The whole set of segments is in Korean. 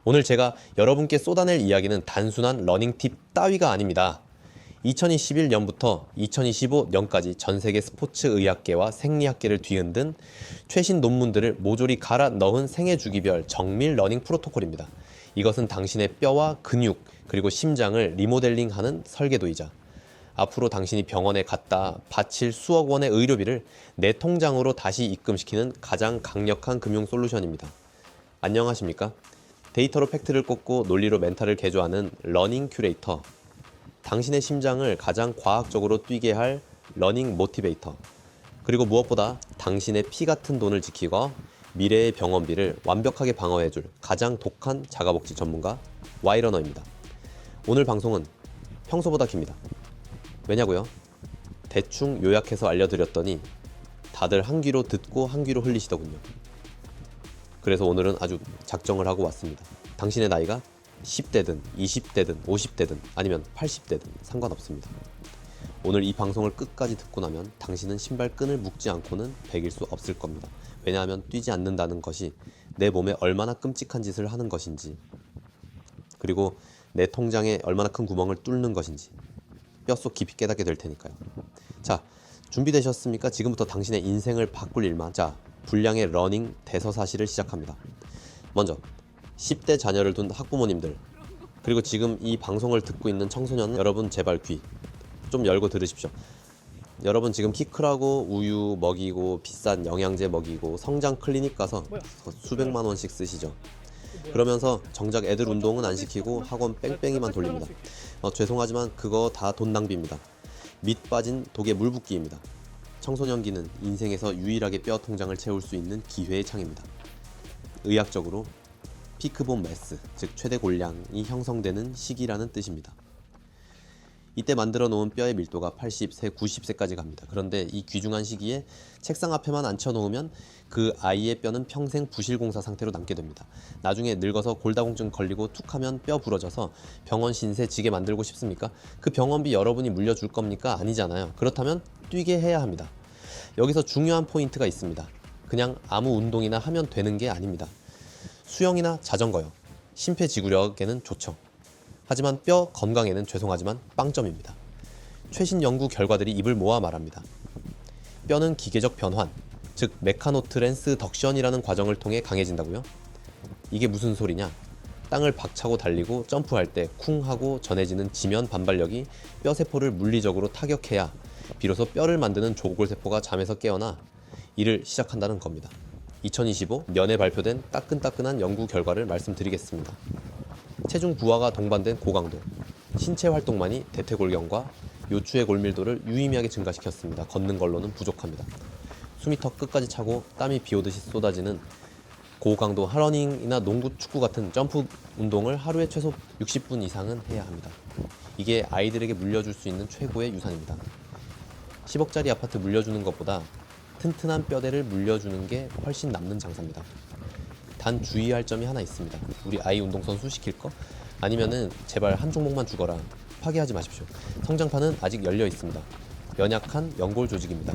오늘 제가 여러분께 쏟아낼 이야기는 단순한 러닝 팁 따위가 아닙니다. 2021년부터 2025년까지 전 세계 스포츠 의학계와 생리학계를 뒤흔든 최신 논문들을 모조리 갈아 넣은 생애 주기별 정밀 러닝 프로토콜입니다. 이것은 당신의 뼈와 근육 그리고 심장을 리모델링하는 설계도이자 앞으로 당신이 병원에 갔다 바칠 수억 원의 의료비를 내 통장으로 다시 입금시키는 가장 강력한 금융 솔루션입니다. 안녕하십니까? 데이터로 팩트를 꽂고 논리로 멘탈을 개조하는 러닝 큐레이터, 당신의 심장을 가장 과학적으로 뛰게 할 러닝 모티베이터, 그리고 무엇보다 당신의 피 같은 돈을 지키고 미래의 병원비를 완벽하게 방어해줄 가장 독한 자가복지 전문가 와이러너입니다. 오늘 방송은 평소보다 깁니다. 왜냐고요? 대충 요약해서 알려드렸더니 다들 한 귀로 듣고 한 귀로 흘리시더군요. 그래서 오늘은 아주 작정을 하고 왔습니다. 당신의 나이가 10대든 20대든 50대든 아니면 80대든 상관없습니다. 오늘 이 방송을 끝까지 듣고 나면 당신은 신발끈을 묶지 않고는 베길 수 없을 겁니다. 왜냐하면 뛰지 않는다는 것이 내 몸에 얼마나 끔찍한 짓을 하는 것인지, 그리고 내 통장에 얼마나 큰 구멍을 뚫는 것인지 뼛속 깊이 깨닫게 될 테니까요. 자, 준비되셨습니까? 지금부터 당신의 인생을 바꿀 일만. 자, 분량의 러닝 대서사시를 시작합니다. 먼저 10대 자녀를 둔 학부모님들, 그리고 지금 이 방송을 듣고 있는 청소년 여러분, 제발 귀 좀 열고 들으십시오. 여러분 지금 키 크라고 우유 먹이고 비싼 영양제 먹이고 성장 클리닉 가서 수백만 원씩 쓰시죠. 그러면서 정작 애들 운동은 안 시키고 학원 뺑뺑이만 돌립니다. 죄송하지만 그거 다 돈 낭비입니다. 밑 빠진 독에 물 붓기입니다. 청소년기는 인생에서 유일하게 뼈 통장을 채울 수 있는 기회의 창입니다. 의학적으로 피크본 매스, 즉 최대 골량이 형성되는 시기라는 뜻입니다. 이때 만들어 놓은 뼈의 밀도가 80세, 90세까지 갑니다. 그런데 이 귀중한 시기에 책상 앞에만 앉혀놓으면 그 아이의 뼈는 평생 부실공사 상태로 남게 됩니다. 나중에 늙어서 골다공증 걸리고 툭하면 뼈 부러져서 병원 신세 지게 만들고 싶습니까? 그 병원비 여러분이 물려줄 겁니까? 아니잖아요. 그렇다면 뛰게 해야 합니다. 여기서 중요한 포인트가 있습니다. 그냥 아무 운동이나 하면 되는 게 아닙니다. 수영이나 자전거요. 심폐지구력에는 좋죠. 하지만 뼈 건강에는 죄송하지만 빵점입니다. 최신 연구 결과들이 입을 모아 말합니다. 뼈는 기계적 변환, 즉 메카노트랜스 덕션이라는 과정을 통해 강해진다고요? 이게 무슨 소리냐? 땅을 박차고 달리고 점프할 때 쿵 하고 전해지는 지면 반발력이 뼈세포를 물리적으로 타격해야 비로소 뼈를 만드는 조골세포가 잠에서 깨어나 일을 시작한다는 겁니다. 2025년에 발표된 따끈따끈한 연구 결과를 말씀드리겠습니다. 체중 부하가 동반된 고강도, 신체 활동만이 대퇴골경과 요추의 골밀도를 유의미하게 증가시켰습니다. 걷는 걸로는 부족합니다. 숨이 턱 끝까지 차고 땀이 비오듯이 쏟아지는 고강도 러닝이나 농구, 축구 같은 점프 운동을 하루에 최소 60분 이상은 해야 합니다. 이게 아이들에게 물려줄 수 있는 최고의 유산입니다. 10억짜리 아파트 물려주는 것보다 튼튼한 뼈대를 물려주는 게 훨씬 남는 장사입니다. 단 주의할 점이 하나 있습니다. 우리 아이 운동선수 시킬 거? 아니면은 제발 한 종목만 죽어라. 파기하지 마십시오. 성장판은 아직 열려 있습니다. 연약한 연골 조직입니다.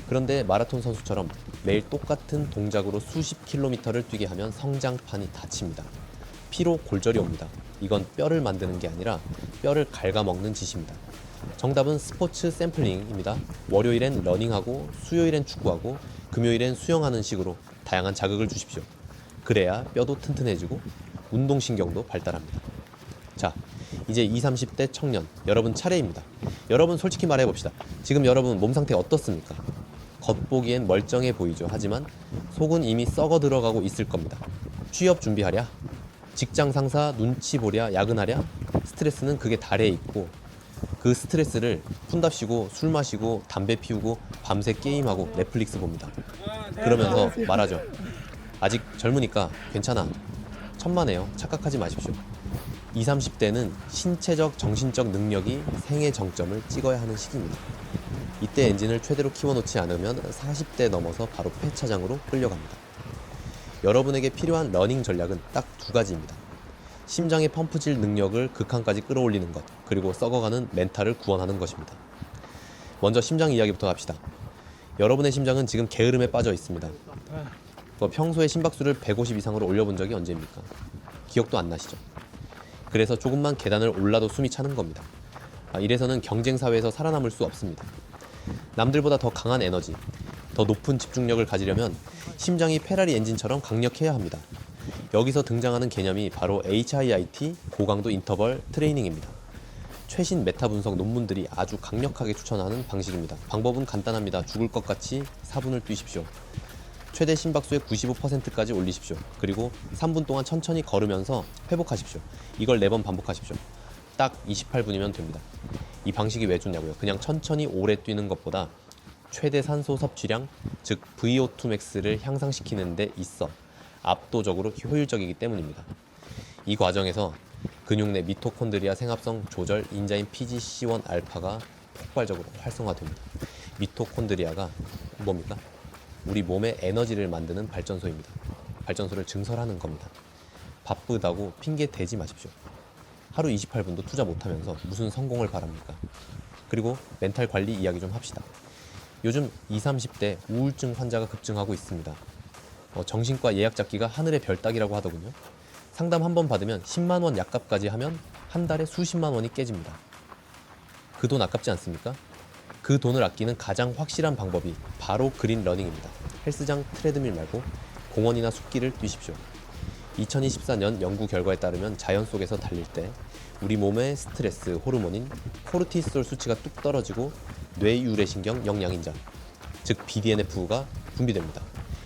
그런데 마라톤 선수처럼 매일 똑같은 동작으로 수십 킬로미터를 뛰게 하면 성장판이 다칩니다. 피로 골절이 옵니다. 이건 뼈를 만드는 게 아니라 뼈를 갉아먹는 짓입니다. 정답은 스포츠 샘플링입니다. 월요일엔 러닝하고 수요일엔 축구하고 금요일엔 수영하는 식으로 다양한 자극을 주십시오. 그래야 뼈도 튼튼해지고 운동신경도 발달합니다. 자, 이제 20, 30대 청년 여러분 차례입니다. 여러분 솔직히 말해봅시다. 지금 여러분 몸 상태 어떻습니까? 겉보기엔 멀쩡해 보이죠. 하지만 속은 이미 썩어 들어가고 있을 겁니다. 취업 준비하랴? 직장 상사 눈치 보랴? 야근하랴? 스트레스는 그게 달에 있고 그 스트레스를 푼답시고 술 마시고 담배 피우고 밤새 게임하고 넷플릭스 봅니다. 그러면서 말하죠. 아직 젊으니까 괜찮아. 천만에요. 착각하지 마십시오. 20, 30대는 신체적, 정신적 능력이 생애 정점을 찍어야 하는 시기입니다. 이때 엔진을 최대로 키워놓지 않으면 40대 넘어서 바로 폐차장으로 끌려갑니다. 여러분에게 필요한 러닝 전략은 딱 두 가지입니다. 심장의 펌프질 능력을 극한까지 끌어올리는 것, 그리고 썩어가는 멘탈을 구원하는 것입니다. 먼저 심장 이야기부터 합시다. 여러분의 심장은 지금 게으름에 빠져 있습니다. 평소에 심박수를 150 이상으로 올려본 적이 언제입니까? 기억도 안 나시죠? 그래서 조금만 계단을 올라도 숨이 차는 겁니다. 이래서는 경쟁사회에서 살아남을 수 없습니다. 남들보다 더 강한 에너지, 더 높은 집중력을 가지려면 심장이 페라리 엔진처럼 강력해야 합니다. 여기서 등장하는 개념이 바로 HIIT 고강도 인터벌 트레이닝입니다. 최신 메타 분석 논문들이 아주 강력하게 추천하는 방식입니다. 방법은 간단합니다. 죽을 것 같이 4분을 뛰십시오. 최대 심박수의 95%까지 올리십시오. 그리고 3분 동안 천천히 걸으면서 회복하십시오. 이걸 4번 반복하십시오. 딱 28분이면 됩니다. 이 방식이 왜 좋냐고요? 그냥 천천히 오래 뛰는 것보다 최대 산소 섭취량, 즉 VO2 max를 향상시키는 데 있어 압도적으로 효율적이기 때문입니다. 이 과정에서 근육 내 미토콘드리아 생합성 조절 인자인 PGC1알파가 폭발적으로 활성화됩니다. 미토콘드리아가 뭡니까? 우리 몸의 에너지를 만드는 발전소입니다. 발전소를 증설하는 겁니다. 바쁘다고 핑계 대지 마십시오. 하루 28분도 투자 못하면서 무슨 성공을 바랍니까? 그리고 멘탈 관리 이야기 좀 합시다. 요즘 20, 30대 우울증 환자가 급증하고 있습니다. 정신과 예약 잡기가 하늘의 별 따기라고 하더군요. 상담 한 번 받으면 10만 원 약값까지 하면 한 달에 수십만 원이 깨집니다. 그 돈 아깝지 않습니까? 그 돈을 아끼는 가장 확실한 방법이 바로 그린 러닝입니다. 헬스장 트레드밀 말고 공원이나 숲길을 뛰십시오. 2024년 연구 결과에 따르면 자연 속에서 달릴 때 우리 몸의 스트레스 호르몬인 코르티솔 수치가 뚝 떨어지고 뇌유래신경 영양인자, 즉 BDNF가 분비됩니다.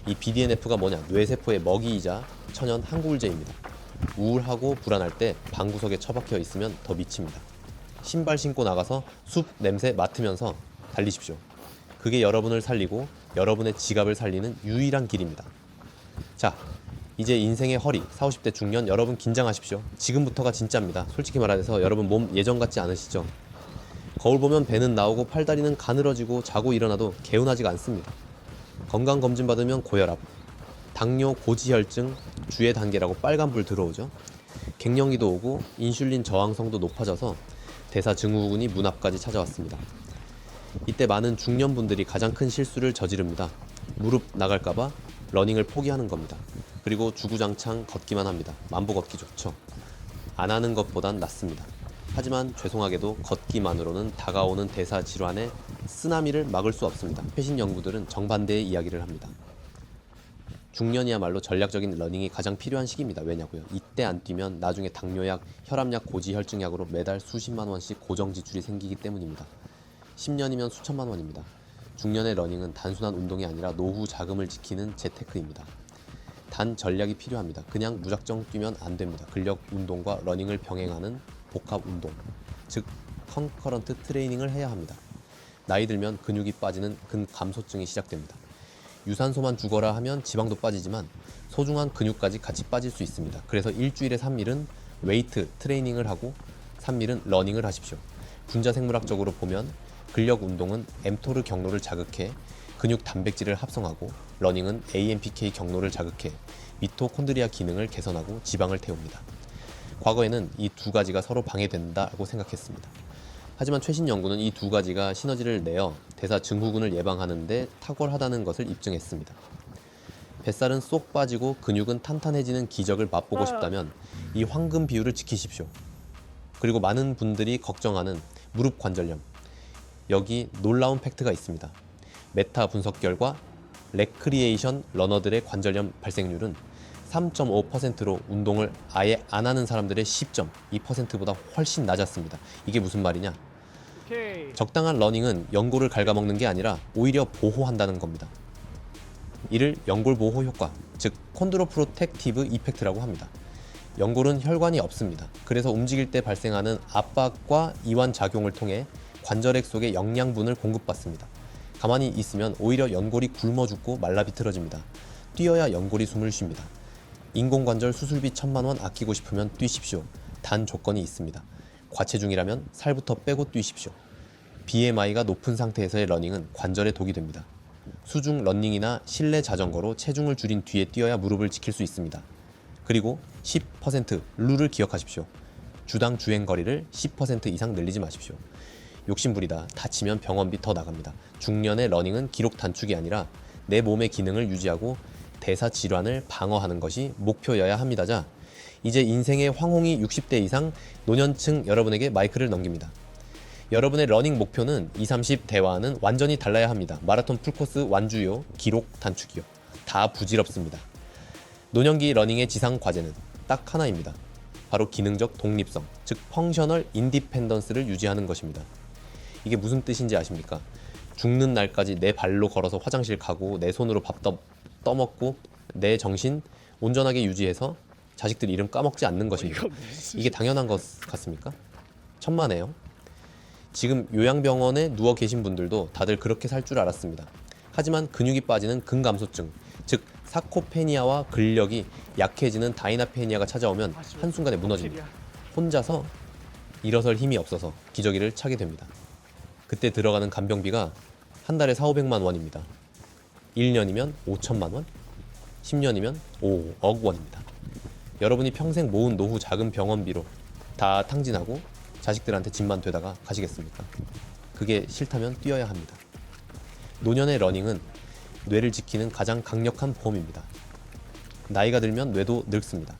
이 BDNF가 뭐냐? 뇌세포의 먹이이자 천연 항구울제입니다. 우울하고 불안할 때 방구석에 처박혀 있으면 더 미칩니다. 신발 신고 나가서 숲 냄새 맡으면서 달리십시오. 그게 여러분을 살리고 여러분의 지갑을 살리는 유일한 길입니다. 자, 이제 인생의 허리, 40, 50대 중년 여러분 긴장하십시오. 지금부터가 진짜입니다. 솔직히 말해서 여러분 몸 예전 같지 않으시죠? 거울 보면 배는 나오고 팔다리는 가늘어지고 자고 일어나도 개운하지가 않습니다. 건강검진 받으면 고혈압, 당뇨, 고지혈증, 주의 단계라고 빨간불 들어오죠. 갱년기도 오고 인슐린 저항성도 높아져서 대사증후군이 문 앞까지 찾아왔습니다. 이때 많은 중년분들이 가장 큰 실수를 저지릅니다. 무릎 나갈까봐 러닝을 포기하는 겁니다. 그리고 주구장창 걷기만 합니다. 만보 걷기 좋죠. 안 하는 것보단 낫습니다. 하지만 죄송하게도 걷기만으로는 다가오는 대사 질환의 쓰나미를 막을 수 없습니다. 최신 연구들은 정반대의 이야기를 합니다. 중년이야말로 전략적인 러닝이 가장 필요한 시기입니다. 왜냐고요? 이때 안 뛰면 나중에 당뇨약, 혈압약, 고지혈증약으로 매달 수십만 원씩 고정 지출이 생기기 때문입니다. 10년이면 수천만 원입니다. 중년의 러닝은 단순한 운동이 아니라 노후 자금을 지키는 재테크입니다. 단 전략이 필요합니다. 그냥 무작정 뛰면 안 됩니다. 근력 운동과 러닝을 병행하는 복합 운동, 즉 컨커런트 트레이닝을 해야 합니다. 나이 들면 근육이 빠지는 근감소증이 시작됩니다. 유산소만 죽어라 하면 지방도 빠지지만 소중한 근육까지 같이 빠질 수 있습니다. 그래서 일주일에 3일은 웨이트 트레이닝을 하고 3일은 러닝을 하십시오. 분자생물학적으로 보면 근력 운동은 mTOR 경로를 자극해 근육 단백질을 합성하고 러닝은 AMPK 경로를 자극해 미토콘드리아 기능을 개선하고 지방을 태웁니다. 과거에는 이 두 가지가 서로 방해된다고 생각했습니다. 하지만 최신 연구는 이 두 가지가 시너지를 내어 대사 증후군을 예방하는 데 탁월하다는 것을 입증했습니다. 뱃살은 쏙 빠지고 근육은 탄탄해지는 기적을 맛보고 싶다면 이 황금 비율을 지키십시오. 그리고 많은 분들이 걱정하는 무릎 관절염. 여기 놀라운 팩트가 있습니다. 메타 분석 결과 레크리에이션 러너들의 관절염 발생률은 3.5%로 운동을 아예 안 하는 사람들의 10.2%보다 훨씬 낮았습니다. 이게 무슨 말이냐? 적당한 러닝은 연골을 갉아먹는 게 아니라 오히려 보호한다는 겁니다. 이를 연골 보호 효과, 즉 콘드로프로텍티브 이펙트라고 합니다. 연골은 혈관이 없습니다. 그래서 움직일 때 발생하는 압박과 이완 작용을 통해 관절액 속에 영양분을 공급받습니다. 가만히 있으면 오히려 연골이 굶어 죽고 말라 비틀어집니다. 뛰어야 연골이 숨을 쉽니다. 인공관절 수술비 1,000만 원 아끼고 싶으면 뛰십시오. 단 조건이 있습니다. 과체중이라면 살부터 빼고 뛰십시오. BMI가 높은 상태에서의 러닝은 관절에 독이 됩니다. 수중 러닝이나 실내 자전거로 체중을 줄인 뒤에 뛰어야 무릎을 지킬 수 있습니다. 그리고 10% 룰을 기억하십시오. 주당 주행 거리를 10% 이상 늘리지 마십시오. 욕심부리다 다치면 병원비 더 나갑니다. 중년의 러닝은 기록 단축이 아니라 내 몸의 기능을 유지하고 대사 질환을 방어하는 것이 목표여야 합니다. 자, 이제 인생의 황홍이 60대 이상 노년층 여러분에게 마이크를 넘깁니다. 여러분의 러닝 목표는 20, 30 대와는 완전히 달라야 합니다. 마라톤 풀코스 완주요, 기록 단축이요. 다 부질없습니다. 노년기 러닝의 지상 과제는 딱 하나입니다. 바로 기능적 독립성, 즉 펑셔널 인디펜던스를 유지하는 것입니다. 이게 무슨 뜻인지 아십니까? 죽는 날까지 내 발로 걸어서 화장실 가고 내 손으로 밥 떠먹고 내 정신 온전하게 유지해서 자식들 이름 까먹지 않는 것입니다. 이게 당연한 것 같습니까? 천만에요. 지금 요양병원에 누워 계신 분들도 다들 그렇게 살 줄 알았습니다. 하지만 근육이 빠지는 근감소증, 즉 사코페니아와 근력이 약해지는 다이나페니아가 찾아오면 한순간에 무너집니다. 혼자서 일어설 힘이 없어서 기저귀를 차게 됩니다. 그때 들어가는 간병비가 한 달에 4,500만 원입니다. 1년이면 5천만 원, 10년이면 5억 원입니다. 여러분이 평생 모은 노후 자금 병원비로 다 탕진하고 자식들한테 집만 되다가 가시겠습니까? 그게 싫다면 뛰어야 합니다. 노년의 러닝은 뇌를 지키는 가장 강력한 보험입니다. 나이가 들면 뇌도 늙습니다.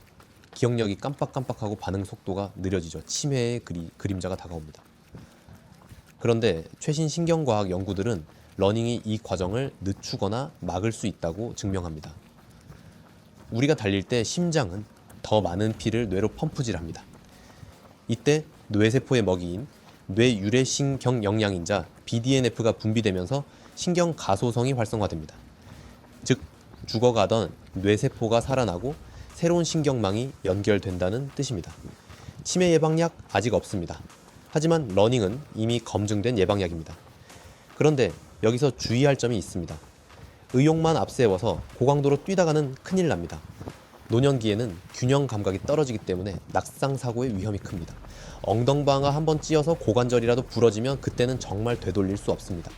기억력이 깜빡깜빡하고 반응 속도가 느려지죠. 치매의 그림자가 다가옵니다. 그런데 최신 신경과학 연구들은 러닝이 이 과정을 늦추거나 막을 수 있다고 증명합니다. 우리가 달릴 때 심장은 더 많은 피를 뇌로 펌프질합니다. 이때 뇌세포의 먹이인 뇌유래신경 영양인자 BDNF가 분비되면서 신경 가소성이 활성화됩니다. 즉 죽어가던 뇌세포가 살아나고 새로운 신경망이 연결된다는 뜻입니다. 치매 예방약 아직 없습니다. 하지만 러닝은 이미 검증된 예방약입니다. 그런데 여기서 주의할 점이 있습니다. 의욕만 앞세워서 고강도로 뛰다가는 큰일 납니다. 노년기에는 균형 감각이 떨어지기 때문에 낙상 사고의 위험이 큽니다. 엉덩방아 한번 찧어서 고관절이라도 부러지면 그때는 정말 되돌릴 수 없습니다.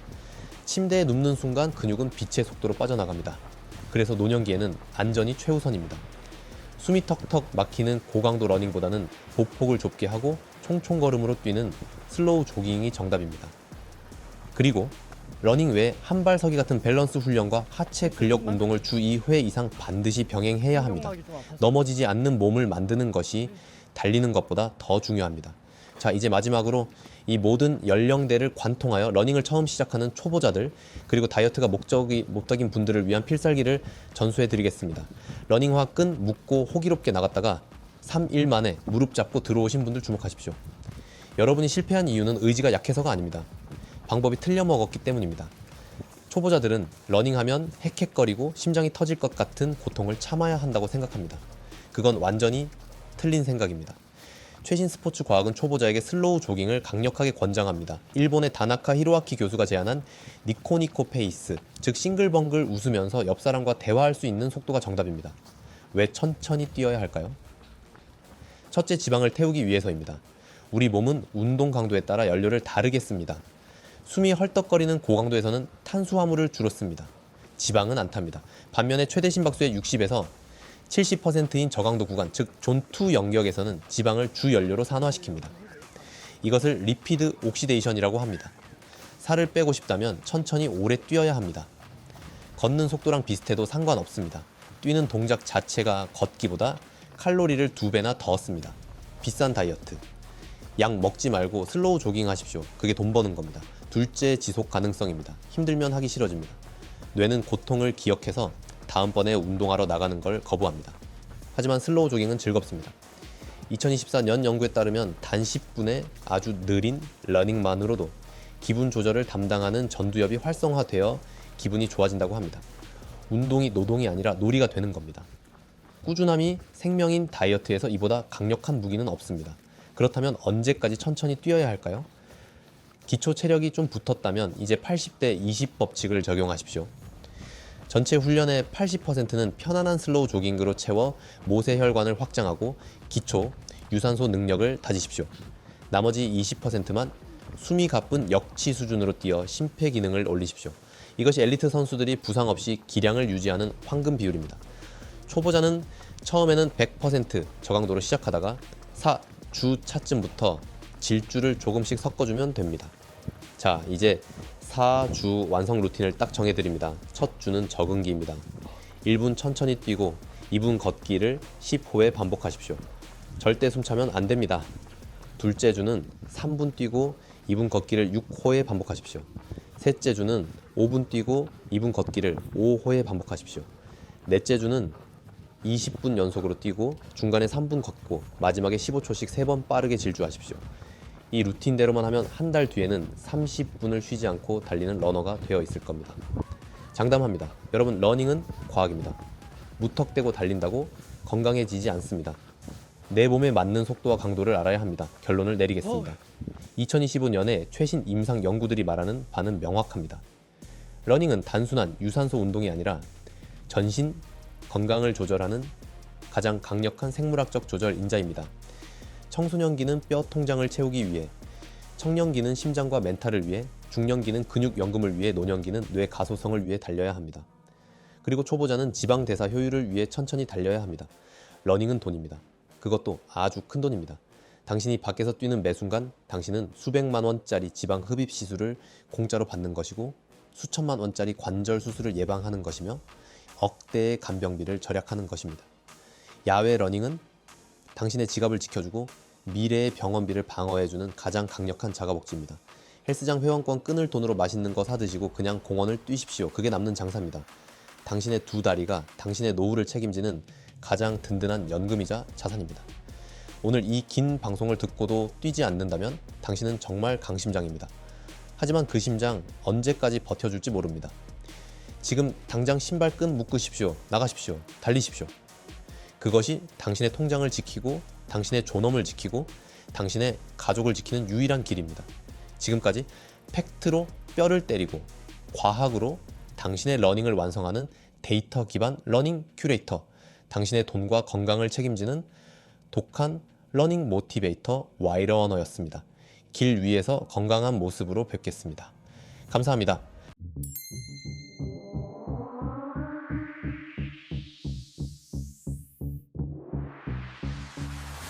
침대에 눕는 순간 근육은 빛의 속도로 빠져나갑니다. 그래서 노년기에는 안전이 최우선입니다. 숨이 턱턱 막히는 고강도 러닝보다는 보폭을 좁게 하고 총총걸음으로 뛰는 슬로우 조깅이 정답입니다. 그리고 러닝 외에 한발서기 같은 밸런스 훈련과 하체 근력 운동을 주 2회 이상 반드시 병행해야 합니다. 넘어지지 않는 몸을 만드는 것이 달리는 것보다 더 중요합니다. 자, 이제 마지막으로 이 모든 연령대를 관통하여 러닝을 처음 시작하는 초보자들 그리고 다이어트가 목적인 분들을 위한 필살기를 전수해 드리겠습니다. 러닝화 끈 묶고 호기롭게 나갔다가 3일 만에 무릎 잡고 들어오신 분들 주목하십시오. 여러분이 실패한 이유는 의지가 약해서가 아닙니다. 방법이 틀려 먹었기 때문입니다. 초보자들은 러닝하면 헥헥거리고 심장이 터질 것 같은 고통을 참아야 한다고 생각합니다. 그건 완전히 틀린 생각입니다. 최신 스포츠 과학은 초보자에게 슬로우 조깅을 강력하게 권장합니다. 일본의 다나카 히로아키 교수가 제안한 니코니코 페이스, 즉 싱글벙글 웃으면서 옆 사람과 대화할 수 있는 속도가 정답입니다. 왜 천천히 뛰어야 할까요? 첫째, 지방을 태우기 위해서입니다. 우리 몸은 운동 강도에 따라 연료를 다르게 씁니다. 숨이 헐떡거리는 고강도에서는 탄수화물을 주로 씁니다. 지방은 안 탑니다. 반면에 최대 심박수의 60에서 70%인 저강도 구간, 즉 존2 영역에서는 지방을 주 연료로 산화시킵니다. 이것을 리피드 옥시데이션이라고 합니다. 살을 빼고 싶다면 천천히 오래 뛰어야 합니다. 걷는 속도랑 비슷해도 상관없습니다. 뛰는 동작 자체가 걷기보다 칼로리를 2배나 더 씁니다. 비싼 다이어트. 약 먹지 말고 슬로우 조깅 하십시오. 그게 돈 버는 겁니다. 둘째, 지속 가능성입니다. 힘들면 하기 싫어집니다. 뇌는 고통을 기억해서 다음번에 운동하러 나가는 걸 거부합니다. 하지만 슬로우 조깅은 즐겁습니다. 2024년 연구에 따르면 단 10분의 아주 느린 러닝만으로도 기분 조절을 담당하는 전두엽이 활성화되어 기분이 좋아진다고 합니다. 운동이 노동이 아니라 놀이가 되는 겁니다. 꾸준함이 생명인 다이어트에서 이보다 강력한 무기는 없습니다. 그렇다면 언제까지 천천히 뛰어야 할까요? 기초 체력이 좀 붙었다면 이제 80대 20 법칙을 적용하십시오. 전체 훈련의 80%는 편안한 슬로우 조깅으로 채워 모세혈관을 확장하고 기초, 유산소 능력을 다지십시오. 나머지 20%만 숨이 가쁜 역치 수준으로 뛰어 심폐 기능을 올리십시오. 이것이 엘리트 선수들이 부상 없이 기량을 유지하는 황금 비율입니다. 초보자는 처음에는 100% 저강도로 시작하다가 4주 차쯤부터 질주를 조금씩 섞어주면 됩니다. 자, 이제 4주 완성 루틴을 딱 정해드립니다. 첫 주는 적응기입니다. 1분 천천히 뛰고 2분 걷기를 10호에 반복하십시오. 절대 숨차면 안 됩니다. 둘째 주는 3분 뛰고 2분 걷기를 6호에 반복하십시오. 셋째 주는 5분 뛰고 2분 걷기를 5호에 반복하십시오. 넷째 주는 20분 연속으로 뛰고 중간에 3분 걷고 마지막에 15초씩 3번 빠르게 질주하십시오. 이 루틴대로만 하면 한 달 뒤에는 30분을 쉬지 않고 달리는 러너가 되어 있을 겁니다. 장담합니다. 여러분, 러닝은 과학입니다. 무턱대고 달린다고 건강해지지 않습니다. 내 몸에 맞는 속도와 강도를 알아야 합니다. 결론을 내리겠습니다. 2025년에 최신 임상 연구들이 말하는 바는 명확합니다. 러닝은 단순한 유산소 운동이 아니라 전신 건강을 조절하는 가장 강력한 생물학적 조절 인자입니다. 청소년기는 뼈 통장을 채우기 위해, 청년기는 심장과 멘탈을 위해, 중년기는 근육 연금을 위해, 노년기는 뇌 가소성을 위해 달려야 합니다. 그리고 초보자는 지방 대사 효율을 위해 천천히 달려야 합니다. 러닝은 돈입니다. 그것도 아주 큰 돈입니다. 당신이 밖에서 뛰는 매 순간 당신은 수백만 원짜리 지방 흡입 시술을 공짜로 받는 것이고 수천만 원짜리 관절 수술을 예방하는 것이며 억대의 간병비를 절약하는 것입니다. 야외 러닝은 당신의 지갑을 지켜주고 미래의 병원비를 방어해주는 가장 강력한 자가복지입니다. 헬스장 회원권 끊을 돈으로 맛있는 거 사드시고 그냥 공원을 뛰십시오. 그게 남는 장사입니다. 당신의 두 다리가 당신의 노후를 책임지는 가장 든든한 연금이자 자산입니다. 오늘 이 긴 방송을 듣고도 뛰지 않는다면 당신은 정말 강심장입니다. 하지만 그 심장 언제까지 버텨줄지 모릅니다. 지금 당장 신발끈 묶으십시오. 나가십시오. 달리십시오. 그것이 당신의 통장을 지키고 당신의 존엄을 지키고 당신의 가족을 지키는 유일한 길입니다. 지금까지 팩트로 뼈를 때리고 과학으로 당신의 러닝을 완성하는 데이터 기반 러닝 큐레이터, 당신의 돈과 건강을 책임지는 독한 러닝 모티베이터 와이러너였습니다. 길 위에서 건강한 모습으로 뵙겠습니다. 감사합니다.